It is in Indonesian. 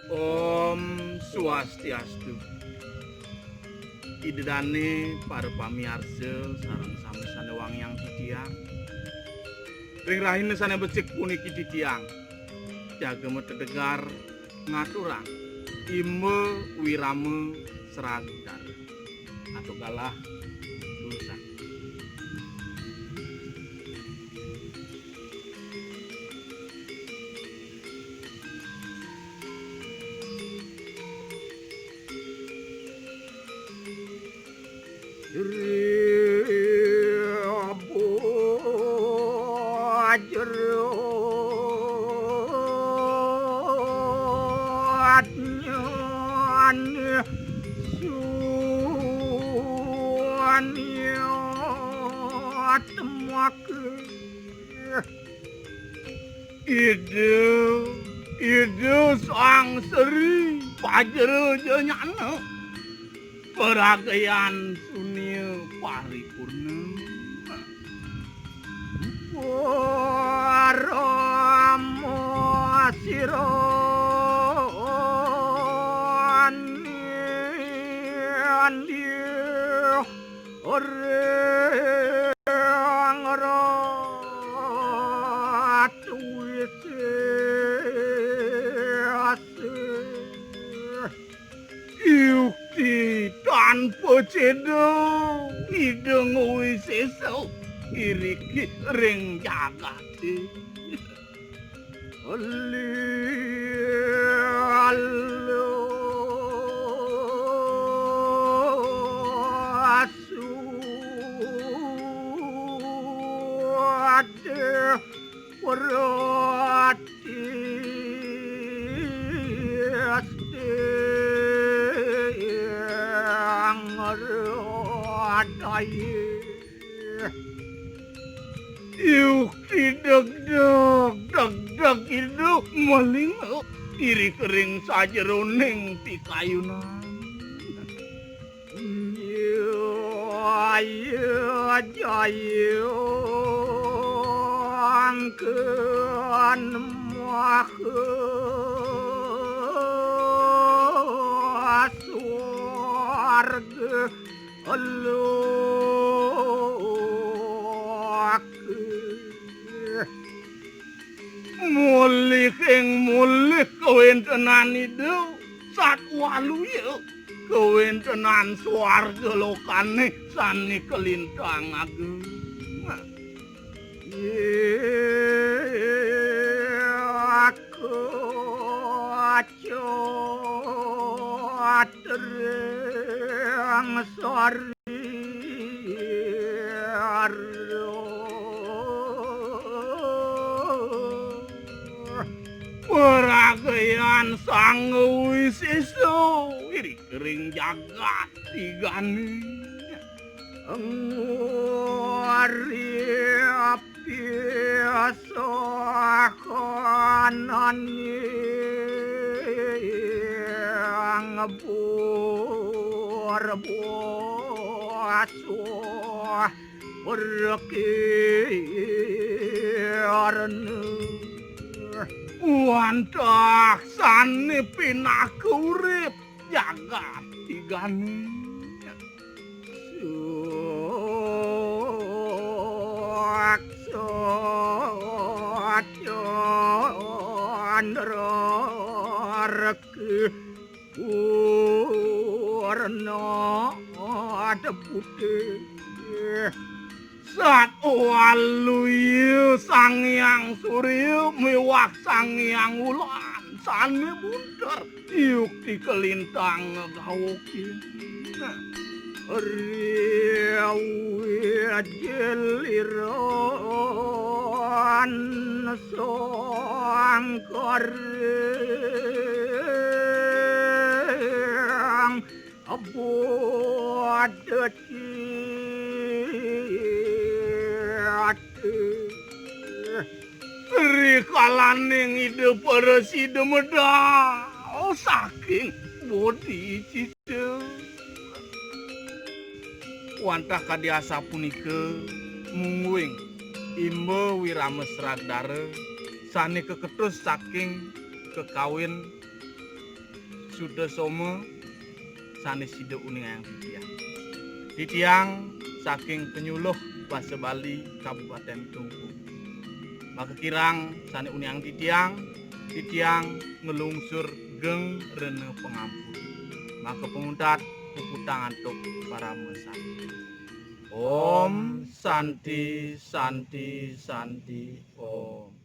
Om Swastiastu. Idedane para pamirsa sareng sami sanewang yang ditiang. Ring rahine sane becik puniki ditiang. Jagem tedegar ngaturang ime wirame seradar atau galah tulisan. Ide sang seri pajero nyana peragayan sunia paripurna Waramo siro andi orang ratu Yukti tanpa cedo ideng wiseso iriki ring jagati Allo asu ade perati adai Yukti deg itu maling iri kering sajeroning pikayunan ayo jayo angkean swarga mulih kawentenan itu satwalu ya kawentenan swarga lokane sani kelintang ageng aku acereng sari peragayan sang wisiso iri kering jagat tigani ngari api asokanani ngabur-buaso berkirana Wantak sane pinaku urip jagat tigani warna ada putih Sat waluyu sang yang surya mewah sang yang ulan sane bundar yukti kelintang ngagawokin riawi jeliran sangkareng abodati Rikalaning ide persida meda saking bodi cicil wantah kadiasa punika mungguing imba wiramesradara sane keketus saking kekawin suda soma sanes sida uning ayang titiang. Titiang saking penyuluh basa Bali Kabupaten Tungku. Maka kirang sane uning titiang ngelungsur geng rene pengampun. Maka penguntat puputangan tok para mesan. Om Santi Santi Santi Om.